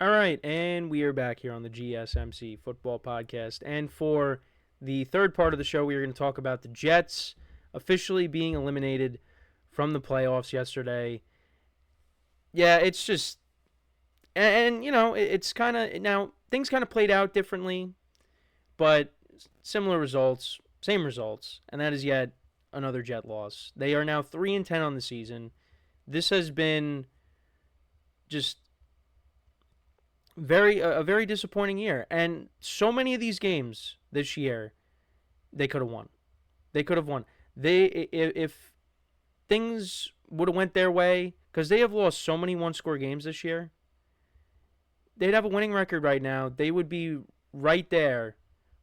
All right, and we are back here on the GSMC Football Podcast. And for the third part of the show, we are going to talk about the Jets officially being eliminated from the playoffs yesterday. Yeah, it's just, and it's kind of, now, things kind of played out differently, but similar results, same results, and that is yet another Jet loss. They are now 3-10 on the season. This has been just a very disappointing year, and so many of these games this year they could have won. They could have won. If things would have went their way, because they have lost so many one-score games this year, they'd have a winning record right now. They would be right there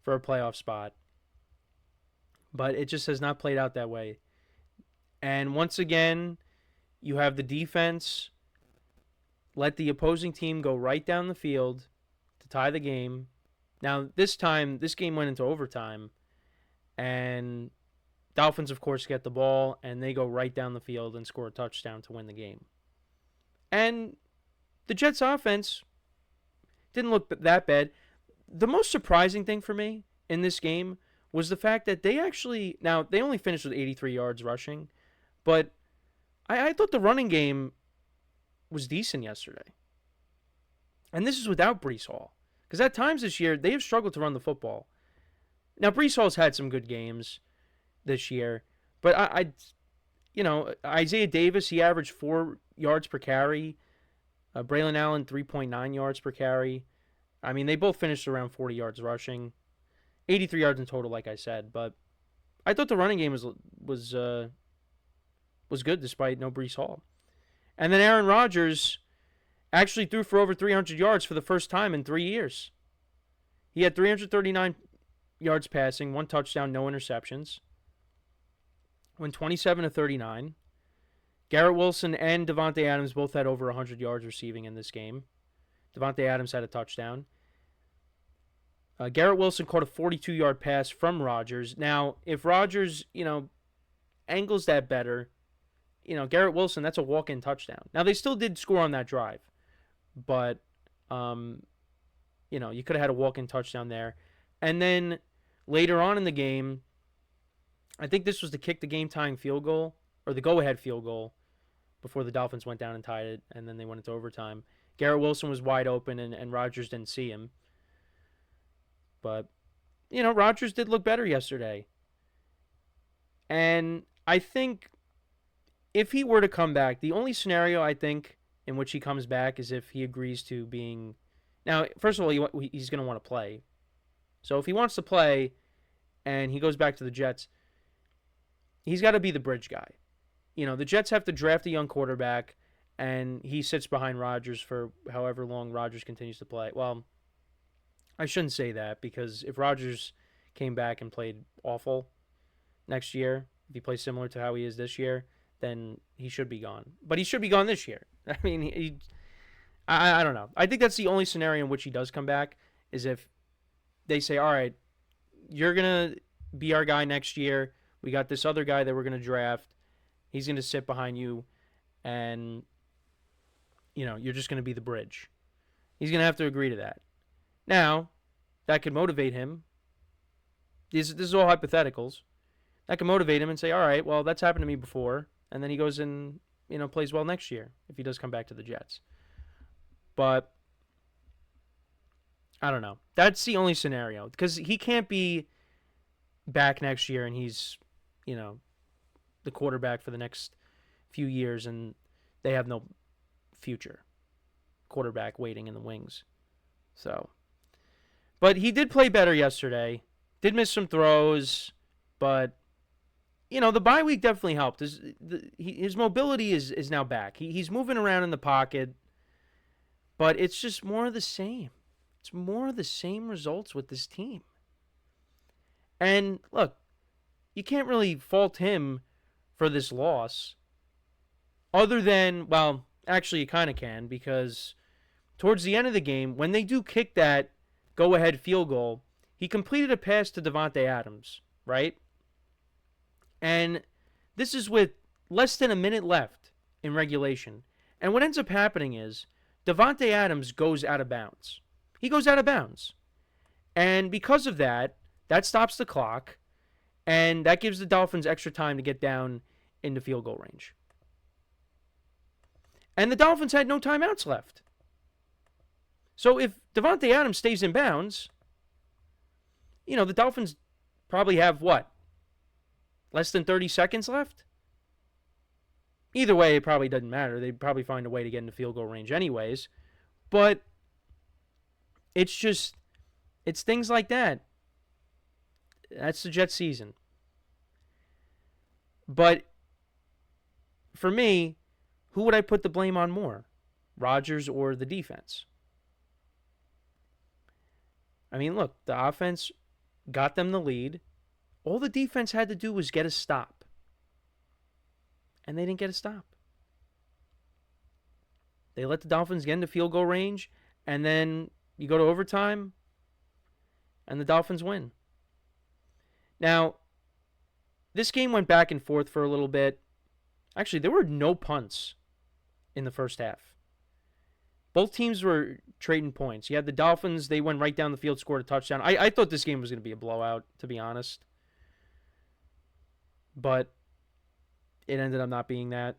for a playoff spot, but it just has not played out that way. And once again, you have the defense let the opposing team go right down the field to tie the game. Now, this time, this game went into overtime, and Dolphins, of course, get the ball, and they go right down the field and score a touchdown to win the game. And the Jets' offense didn't look that bad. The most surprising thing for me in this game was the fact that they only finished with 83 yards rushing, but I thought the running game was decent yesterday. And this is without Breece Hall. Because at times this year, they have struggled to run the football. Now, Breece Hall's had some good games this year. But Isaiah Davis, he averaged 4 yards per carry. Braylon Allen, 3.9 yards per carry. I mean, they both finished around 40 yards rushing. 83 yards in total, like I said. But I thought the running game was good despite no Breece Hall. And then Aaron Rodgers actually threw for over 300 yards for the first time in 3 years. He had 339 yards passing, 1 touchdown, no interceptions. Went 27-39. Garrett Wilson and Davante Adams both had over 100 yards receiving in this game. Davante Adams had a touchdown. Garrett Wilson caught a 42-yard pass from Rodgers. Now, if Rodgers, angles that better, Garrett Wilson, that's a walk-in touchdown. Now, they still did score on that drive, but, you could have had a walk-in touchdown there. And then later on in the game, I think this was the kick-the-game-tying field goal, or the go-ahead field goal, before the Dolphins went down and tied it, and then they went into overtime. Garrett Wilson was wide open, and Rodgers didn't see him. But, Rodgers did look better yesterday. And I think if he were to come back, the only scenario I think in which he comes back is if he agrees to being... Now, first of all, he's going to want to play. So if he wants to play and he goes back to the Jets, he's got to be the bridge guy. The Jets have to draft a young quarterback, and he sits behind Rodgers for however long Rodgers continues to play. Well, I shouldn't say that, because if Rodgers came back and played awful next year, if he plays similar to how he is this year, then he should be gone. But he should be gone this year. I mean, I don't know. I think that's the only scenario in which he does come back, is if they say, all right, you're going to be our guy next year. We got this other guy that we're going to draft. He's going to sit behind you, and, you're just going to be the bridge. He's going to have to agree to that. Now, that could motivate him. This is all hypotheticals. That can motivate him and say, all right, well, that's happened to me before. And then he goes and, plays well next year if he does come back to the Jets. But I don't know. That's the only scenario, because he can't be back next year and he's, the quarterback for the next few years and they have no future quarterback waiting in the wings. So, but he did play better yesterday. Did miss some throws, but the bye week definitely helped. His mobility is now back. He's moving around in the pocket, but it's just more of the same. It's more of the same results with this team. And look, you can't really fault him for this loss, other than, well, actually you kind of can, because towards the end of the game, when they do kick that go-ahead field goal, he completed a pass to Davante Adams, right? And this is with less than a minute left in regulation. And what ends up happening is Davante Adams goes out of bounds. He goes out of bounds. And because of that, that stops the clock, and that gives the Dolphins extra time to get down into field goal range. And the Dolphins had no timeouts left. So if Davante Adams stays in bounds, the Dolphins probably have what? Less than 30 seconds left? Either way, it probably doesn't matter. They'd probably find a way to get into field goal range anyways. But it's things like that. That's the Jets season. But for me, who would I put the blame on more? Rodgers or the defense? I mean, look, the offense got them the lead. All the defense had to do was get a stop. And they didn't get a stop. They let the Dolphins get into field goal range, and then you go to overtime, and the Dolphins win. Now, this game went back and forth for a little bit. Actually, there were no punts in the first half. Both teams were trading points. You had the Dolphins, they went right down the field, scored a touchdown. I thought this game was going to be a blowout, to be honest. But it ended up not being that.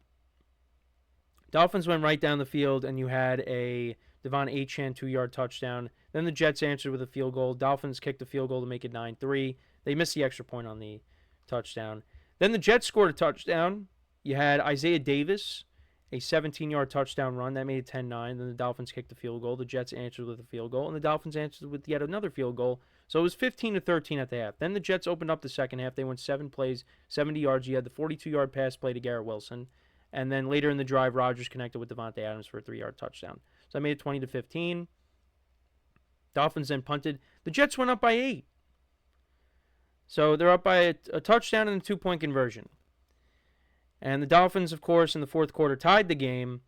Dolphins went right down the field, and you had a Devon Achane 2-yard touchdown. Then the Jets answered with a field goal. Dolphins kicked the field goal to make it 9-3. They missed the extra point on the touchdown. Then the Jets scored a touchdown. You had Isaiah Davis, a 17-yard touchdown run. That made it 10-9. Then the Dolphins kicked the field goal. The Jets answered with a field goal, and the Dolphins answered with yet another field goal. So it was 15-13 at the half. Then the Jets opened up the second half. They went 7 plays, 70 yards. You had the 42-yard pass play to Garrett Wilson. And then later in the drive, Rodgers connected with Davante Adams for a 3-yard touchdown. So that made it 20-15. Dolphins then punted. The Jets went up by 8. So they're up by a touchdown and a 2-point conversion. And the Dolphins, of course, in the fourth quarter tied the game.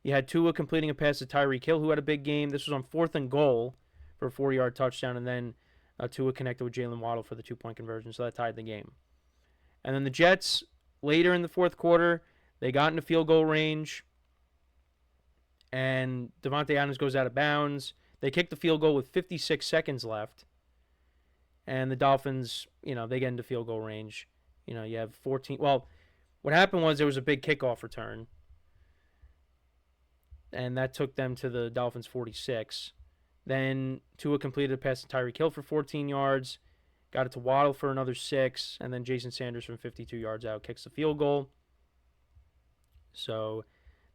You had Tua completing a pass to Tyreek Hill, who had a big game. This was on 4th and goal for a 4-yard touchdown. And then Tua connected with Jalen Waddle for the 2-point conversion. So that tied the game. And then the Jets, later in the fourth quarter, they got into field goal range. And Davante Adams goes out of bounds. They kicked the field goal with 56 seconds left. And the Dolphins, they get into field goal range. You have 14. Well, what happened was there was a big kickoff return. And that took them to the Dolphins' 46. Then Tua completed a pass to Tyreek Hill for 14 yards. Got it to Waddle for another 6. And then Jason Sanders from 52 yards out kicks the field goal. So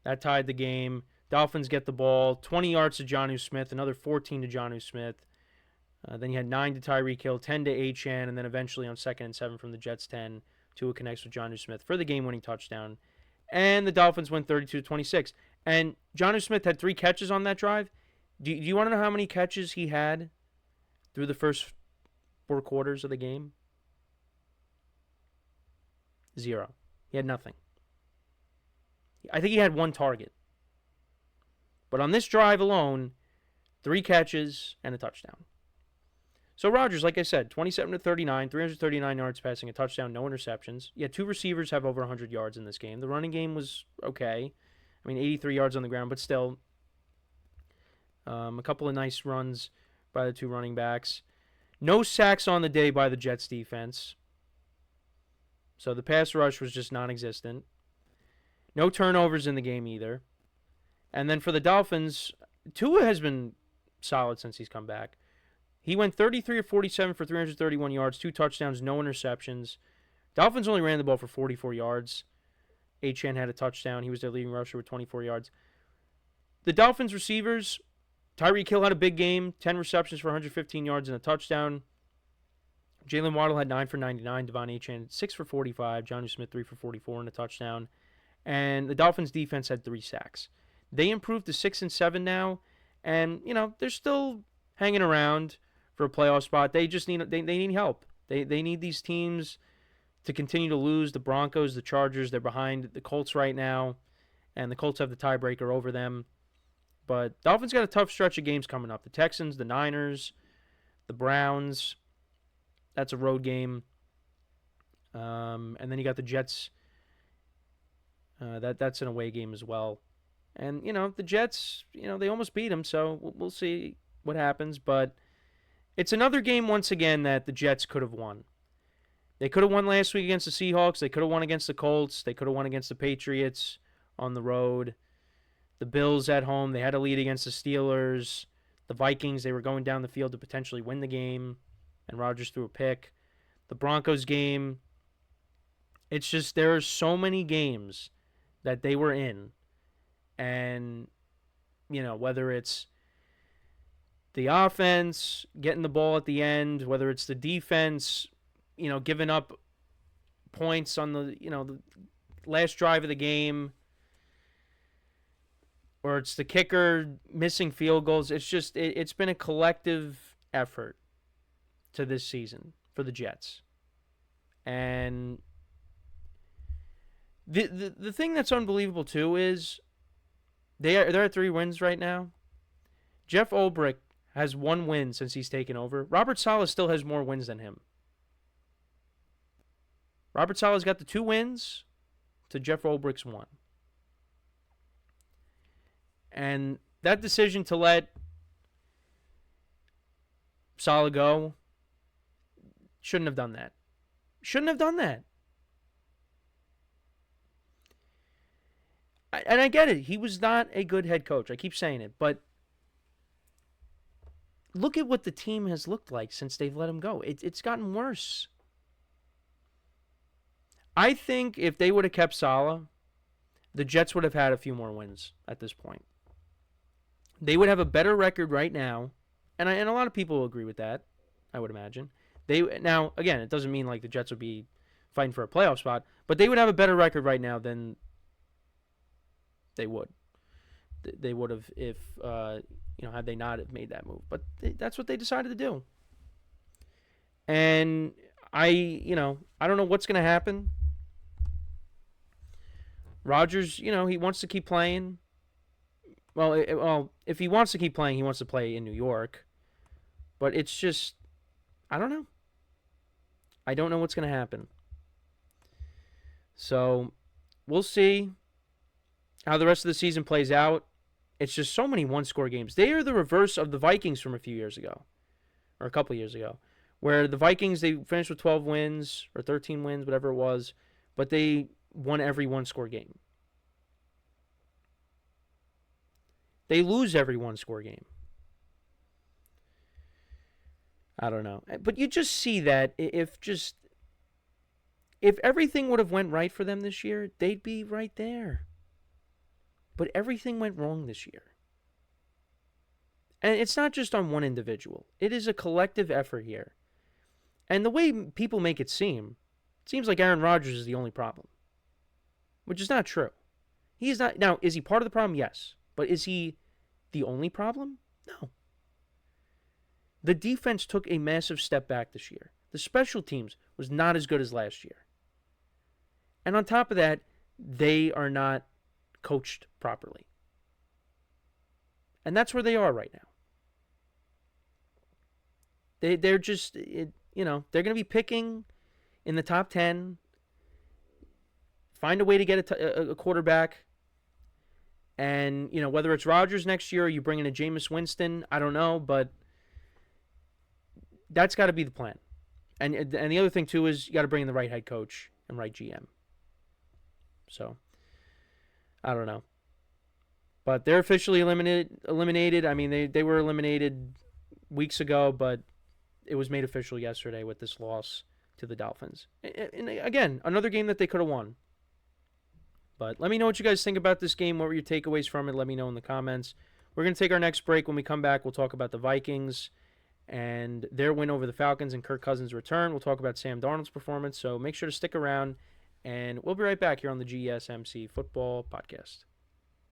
that tied the game. Dolphins get the ball. 20 yards to Jonnu Smith. Another 14 to Jonnu Smith. Then you had 9 to Tyreek Hill, 10 to Achane, and then eventually on 2nd and 7 from the Jets' 10, Tua connects with Jonnu Smith for the game-winning touchdown. And the Dolphins win 32-26. And Jonnu Smith had 3 catches on that drive. Do you want to know how many catches he had through the first 4 quarters of the game? 0. He had nothing. I think he had 1 target. But on this drive alone, 3 catches and a touchdown. So Rodgers, like I said, 27-39, 339 yards passing, a touchdown, no interceptions. Yeah, 2 receivers have over 100 yards in this game. The running game was okay. 83 yards on the ground, but still a couple of nice runs by the 2 running backs. No sacks on the day by the Jets defense. So the pass rush was just non-existent. No turnovers in the game either. And then for the Dolphins, Tua has been solid since he's come back. He went 33 of 47 for 331 yards, 2 touchdowns, no interceptions. Dolphins only ran the ball for 44 yards. Achane had a touchdown. He was their leading rusher with 24 yards. The Dolphins receivers, Tyreek Hill had a big game, 10 receptions for 115 yards and a touchdown. Jalen Waddle had 9 for 99. Devon Achane 6 for 45. Jonnu Smith 3 for 44 and a touchdown. And the Dolphins defense had 3 sacks. They improved to 6 and 7 now, and they're still hanging around for a playoff spot. They just need they need help. They need these teams to continue to lose. The Broncos, the Chargers, they're behind the Colts right now, and the Colts have the tiebreaker over them. But Dolphins got a tough stretch of games coming up. The Texans, the Niners, the Browns. That's a road game. And then you got the Jets. That's an away game as well. And, the Jets, they almost beat them, so we'll see what happens. But it's another game, once again, that the Jets could have won. They could have won last week against the Seahawks. They could have won against the Colts. They could have won against the Patriots on the road. The Bills at home, they had a lead against the Steelers. The Vikings, they were going down the field to potentially win the game, and Rodgers threw a pick. The Broncos game, it's just there are so many games that they were in. And, whether it's the offense getting the ball at the end, whether it's the defense, giving up points on the last drive of the game, or it's the kicker missing field goals. It's just it's been a collective effort to this season for the Jets. And the thing that's unbelievable too is they're at 3 wins right now. Jeff Ulbrich has 1 win since he's taken over. Robert Saleh still has more wins than him. Robert Saleh's got the 2 wins to Jeff Ulbrich's 1. And that decision to let Saleh go, shouldn't have done that. Shouldn't have done that. And I get it. He was not a good head coach. I keep saying it. But look at what the team has looked like since they've let him go. It's gotten worse. I think if they would have kept Saleh, the Jets would have had a few more wins at this point. They would have a better record right now. And a lot of people will agree with that, I would imagine. Now, again, it doesn't mean like the Jets would be fighting for a playoff spot, but they would have a better record right now than they would. They would have if, had they not have made that move. But that's what they decided to do. And I don't know what's going to happen. Rodgers, he wants to keep playing. Well, if he wants to keep playing, he wants to play in New York. But it's just, I don't know. I don't know what's going to happen. So, we'll see how the rest of the season plays out. It's just so many one-score games. They are the reverse of the Vikings from a few years ago, or a couple years ago, where the Vikings, they finished with 12 wins or 13 wins, whatever it was, but they won every one-score game. They lose every one-score game. I don't know. But you just see that if everything would have went right for them this year, they'd be right there. But everything went wrong this year. And it's not just on one individual. It is a collective effort here. And the way people make it seems like Aaron Rodgers is the only problem. Which is not true. He is not. Now, is he part of the problem? Yes. But is he the only problem? No. The defense took a massive step back this year. The special teams was not as good as last year. And on top of that, they are not coached properly. And that's where they are right now. They're just, they're going to be picking in the top 10, find a way to get a quarterback. And, whether it's Rodgers next year or you bring in a Jameis Winston, I don't know, but that's got to be the plan. And the other thing, too, is you got to bring in the right head coach and right GM. So, I don't know. But they're officially eliminated. I mean, they were eliminated weeks ago, but it was made official yesterday with this loss to the Dolphins. And again, another game that they could have won. But let me know what you guys think about this game. What were your takeaways from it? Let me know in the comments. We're going to take our next break. When we come back, we'll talk about the Vikings and their win over the Falcons and Kirk Cousins' return. We'll talk about Sam Darnold's performance. So make sure to stick around, and we'll be right back here on the GSMC Football Podcast.